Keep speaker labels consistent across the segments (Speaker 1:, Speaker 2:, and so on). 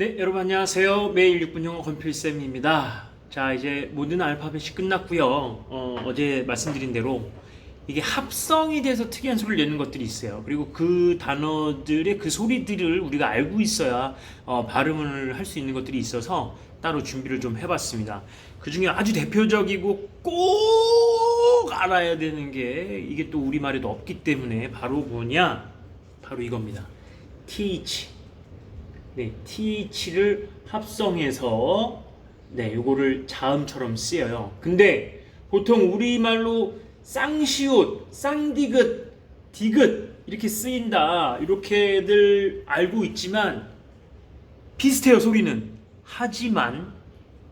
Speaker 1: 네, 여러분 안녕하세요. 매일 6분 영어 건필쌤입니다. 자, 이제 모든 알파벳이 끝났고요. 어제 말씀드린 대로 이게 합성이 돼서 특이한 소리를 내는 것들이 있어요. 그리고 그 단어들의 그 소리들을 우리가 알고 있어야 발음을 할 수 있는 것들이 있어서 따로 준비를 좀 해봤습니다. 그 중에 아주 대표적이고 꼭 알아야 되는 게 이게 또 우리말에도 없기 때문에 바로 뭐냐? 바로 이겁니다. TH. 네, TH를 합성해서 요거를 자음처럼 쓰여요. 근데 보통 우리말로 쌍시옷, 쌍디귿, 디귿 이렇게 쓰인다 이렇게들 알고 있지만 비슷해요, 소리는. 하지만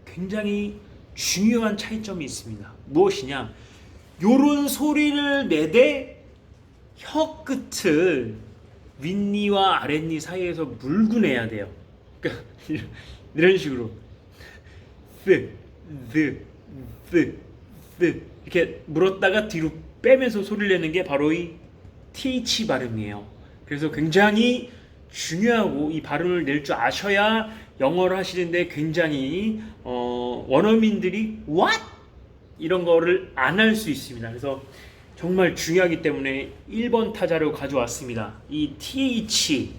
Speaker 1: 굉장히 중요한 차이점이 있습니다. 무엇이냐? 요런 소리를 내되 혀 끝을 윗니와 아랫니 사이에서 물고 내야 돼요. 그러니까 이런 식으로 이렇게 물었다가 뒤로 빼면서 소리를 내는 게 바로 이 TH 발음이에요. 그래서 굉장히 중요하고 이 발음을 낼 줄 아셔야 영어를 하시는데 굉장히 원어민들이 what? 이런 거를 안 할 수 있습니다. 그래서 정말 중요하기 때문에 1번 타자로 가져왔습니다. 이 TH.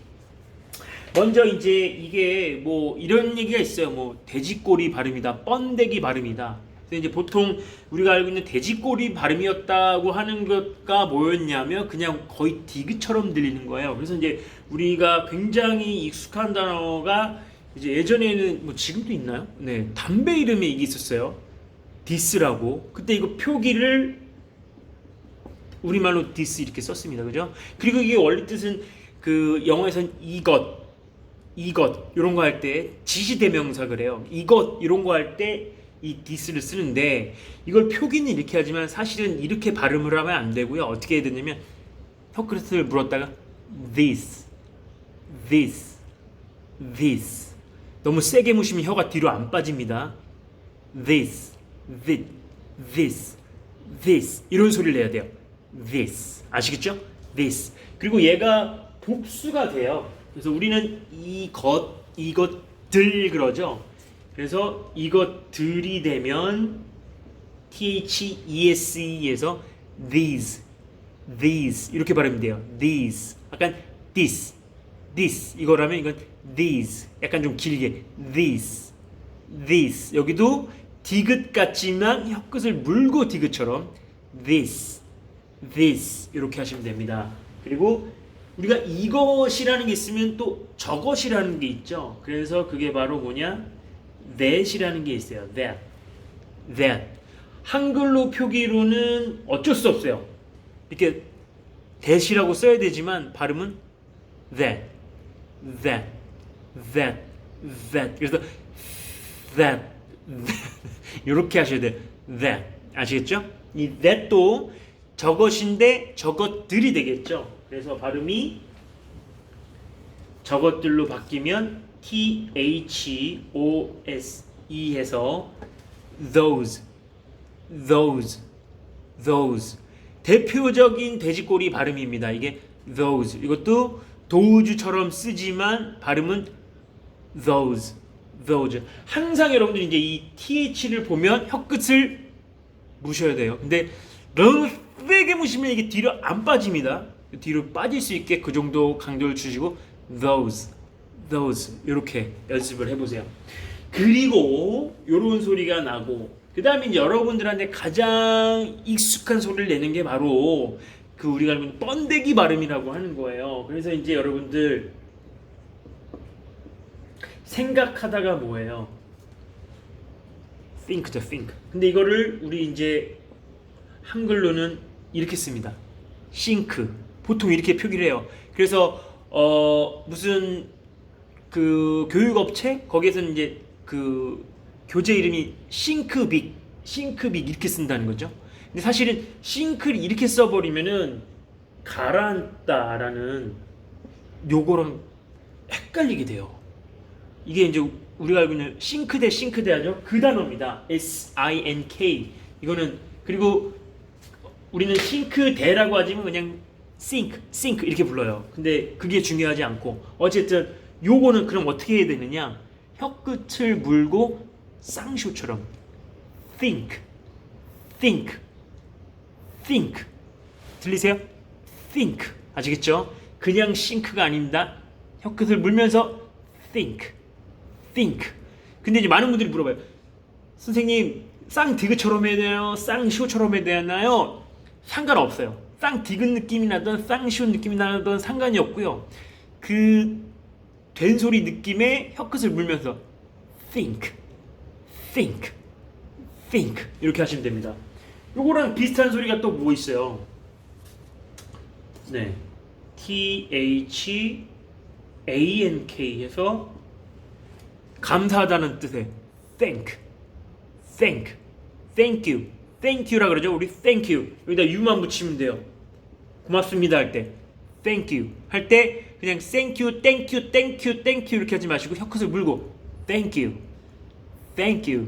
Speaker 1: 먼저 이제 이게 뭐 이런 얘기가 있어요. 뭐 돼지꼬리 발음이다, 번데기 발음이다. 그래서 이제 보통 우리가 알고 있는 돼지꼬리 발음이었다고 하는 것가 뭐였냐면 그냥 거의 디귿처럼 들리는 거예요. 그래서 이제 우리가 굉장히 익숙한 단어가 이제 예전에는 뭐 지금도 있나요? 네, 담배 이름에 이게 있었어요. 디스라고. 그때 이거 표기를 우리말로 디스 이렇게 썼습니다. 그죠? 그리고 이게 원래 뜻은 그 영어에선 이것 이런 거 할 때 지시대명사 그래요. 이것 이런 거 할 때 이 디스를 쓰는데 이걸 표기는 이렇게 하지만 사실은 이렇게 발음을 하면 안 되고요. 어떻게 해야 되냐면 혀끝을 물었다가 this 너무 세게 무시면 혀가 뒤로 안 빠집니다. this 이런 소리를 내야 돼요. this 아시겠죠? this. 그리고 얘가 복수가 돼요. 그래서 우리는 이것들 그러죠. 그래서 이것들이 되면 THESE에서 these 이렇게 발음이 돼요. these 약간 this 이거라면 이건 these 약간 좀 길게 this 여기도 디귿 같지만 혀끝을 물고 디귿처럼 this 이렇게 하시면 됩니다. 그리고 우리가 이것이라는 게 있으면 또 저것이라는 게 있죠. 그래서 그게 바로 뭐냐? that이라는 게 있어요. that. 한글로 표기로는 어쩔 수 없어요. 이렇게 that이라고 써야 되지만 발음은 that. 그래서 that 이렇게 하셔야 돼요. that. 아시겠죠? 이 that도 저것인데 저것들이 되겠죠. 그래서 발음이 저것들로 바뀌면 THOSE 해서 those 대표적인 돼지꼬리 발음입니다. 이게 those. 이것도 도우주처럼 쓰지만 발음은 those. 항상 여러분들이 이제 이 TH를 보면 혀끝을 무셔야 돼요. 근데 너무 세게 무시면 이게 뒤로 안 빠집니다. 뒤로 빠질 수 있게 그 정도 강도를 주시고 those 이렇게 연습을 해보세요. 그리고 요런 소리가 나고 그 다음에 이제 여러분들한테 가장 익숙한 소리를 내는 게 바로 그 우리가 알고 있는 번데기 발음이라고 하는 거예요. 그래서 이제 여러분들 생각하다가 뭐예요? think죠, think. 근데 이거를 우리 이제 한글로는 이렇게 씁니다. 싱크. 보통 이렇게 표기를 해요. 그래서 무슨 그 교육업체 거기에서는 이제 그 교재 이름이 싱크빅 이렇게 쓴다는 거죠. 근데 사실은 싱크를 이렇게 써버리면은 가라앉다라는 요거랑 헷갈리게 돼요. 이게 이제 우리가 알고 있는 싱크대 하죠. 그 단어입니다. SINK. 이거는 그리고 우리는 싱크대라고 하지만 그냥 sink 이렇게 불러요. 근데 그게 중요하지 않고 어쨌든 요거는 그럼 어떻게 해야 되느냐? 혀끝을 물고 쌍시오처럼 think, think, think. 들리세요? think. 아시겠죠? 그냥 싱크가 아닙니다. 혀끝을 물면서 think, think. 근데 이제 많은 분들이 물어봐요. 선생님, 쌍디귿처럼 해야 되나요? 쌍시오처럼 해야 되나요? 상관없어요. 쌍디귿 느낌이 나든 쌍시오 느낌이 나든 상관이 없고요. 그 된소리 느낌의 혀끝을 물면서 think, think, think 이렇게 하시면 됩니다. 요거랑 비슷한 소리가 또 뭐 있어요? 네, THANK에서 감사하다는 뜻의 thank, thank, thank you, thank you라 그러죠. 우리 thank you 여기다 you만 붙이면 돼요. 고맙습니다 할 때 thank you 할 때 그냥 thank you, thank you, thank you, thank you 이렇게 하지 마시고 혀끝을 물고 thank you, thank you,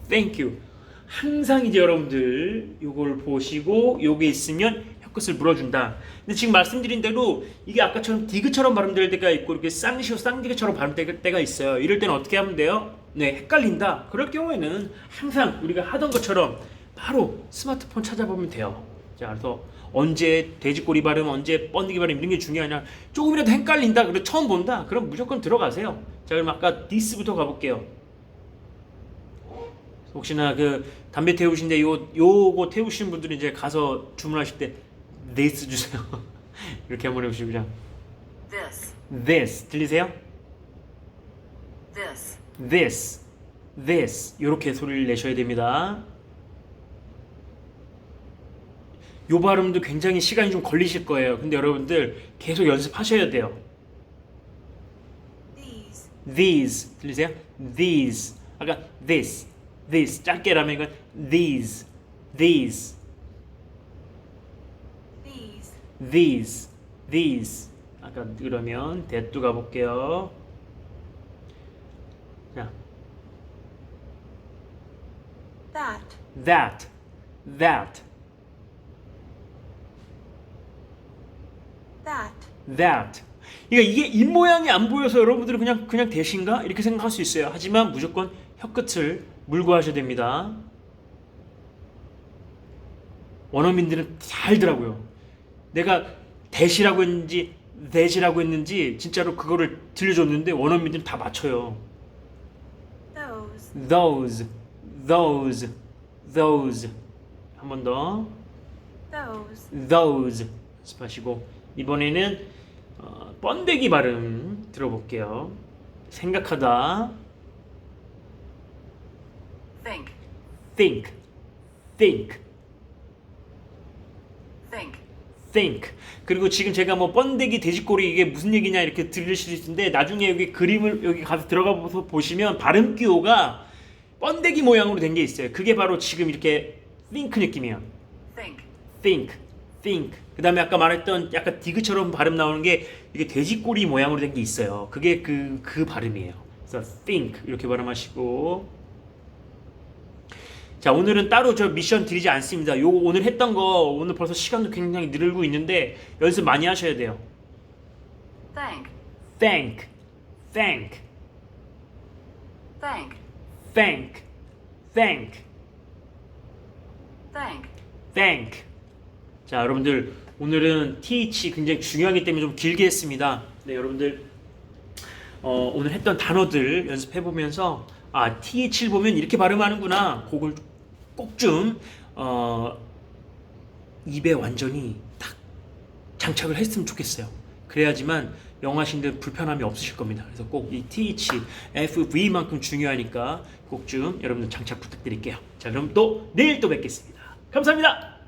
Speaker 1: thank you. 항상 이제 여러분들 요걸 보시고 요게 있으면 혀끝을 물어준다. 근데 지금 말씀드린 대로 이게 아까처럼 디귿처럼 발음될 때가 있고 이렇게 쌍시오, 쌍디귿처럼 발음될 때가 있어요. 이럴 때는 어떻게 하면 돼요? 네, 헷갈린다. 그럴 경우에는 항상 우리가 하던 것처럼 바로 스마트폰 찾아보면 돼요. 자, 그래서 언제 돼지꼬리 발음, 언제 번데기 발음 이런 게 중요하냐. 조금이라도 헷갈린다. 그리고 처음 본다. 그럼 무조건 들어가세요. 자, 그럼 아까 this부터 가볼게요. 혹시나 그 담배 태우신데 요거 태우시는 분들은 이제 가서 주문하실 때 this 주세요. 이렇게 한번 해보시고 그냥 this 들리세요? this 이렇게 소리를 내셔야 됩니다. 요 발음도 굉장히 시간이 좀 걸리실 거예요. 근데 여러분들 계속 연습하셔야 돼요. these 들리세요? these 아까 this 짧게라면 이건 these 아까 그러면 that도 가볼게요. 자, that 그러니까 이게 입 모양이 안 보여서 여러분들은 그냥 대신가 이렇게 생각할 수 있어요. 하지만 무조건 혀끝을 물고 하셔야 됩니다. 원어민들은 잘 알더라고요. 내가 대시라고 했는지 that이라고 했는지 진짜로 그거를 들려줬는데 원어민들은 다 맞춰요. those 한 번 더 those 연습하시고 이번에는 번데기 발음 들어볼게요. 생각하다 think. 그리고 지금 제가 뭐 번데기, 돼지꼬리 이게 무슨 얘기냐 이렇게 들으실 수 있는데 나중에 여기 그림을 여기 가서 들어가서 보시면 발음 기호가 번데기 모양으로 된 게 있어요. 그게 바로 지금 이렇게 think 느낌이에요. think. 그 다음에 아까 말했던 약간 디귿처럼 발음 나오는 게 이게 돼지꼬리 모양으로 된 게 있어요. 그게 그 발음이에요. 그래서 think 이렇게 발음하시고 자, 오늘은 따로 저 미션 드리지 않습니다. 요거 오늘 했던 거 오늘 벌써 시간도 굉장히 늘고 있는데 연습 많이 하셔야 돼요. thank. 자, 여러분들 오늘은 TH 굉장히 중요하기 때문에 좀 길게 했습니다. 네, 여러분들 오늘 했던 단어들 연습해 보면서 TH를 보면 이렇게 발음하는구나. 그걸 꼭 좀 입에 완전히 딱 장착을 했으면 좋겠어요. 그래야지만 영어하시는데 불편함이 없으실 겁니다. 그래서 꼭 이 TH, FV만큼 중요하니까 꼭 좀 여러분들 장착 부탁드릴게요. 자, 그럼 또 내일 또 뵙겠습니다. 감사합니다.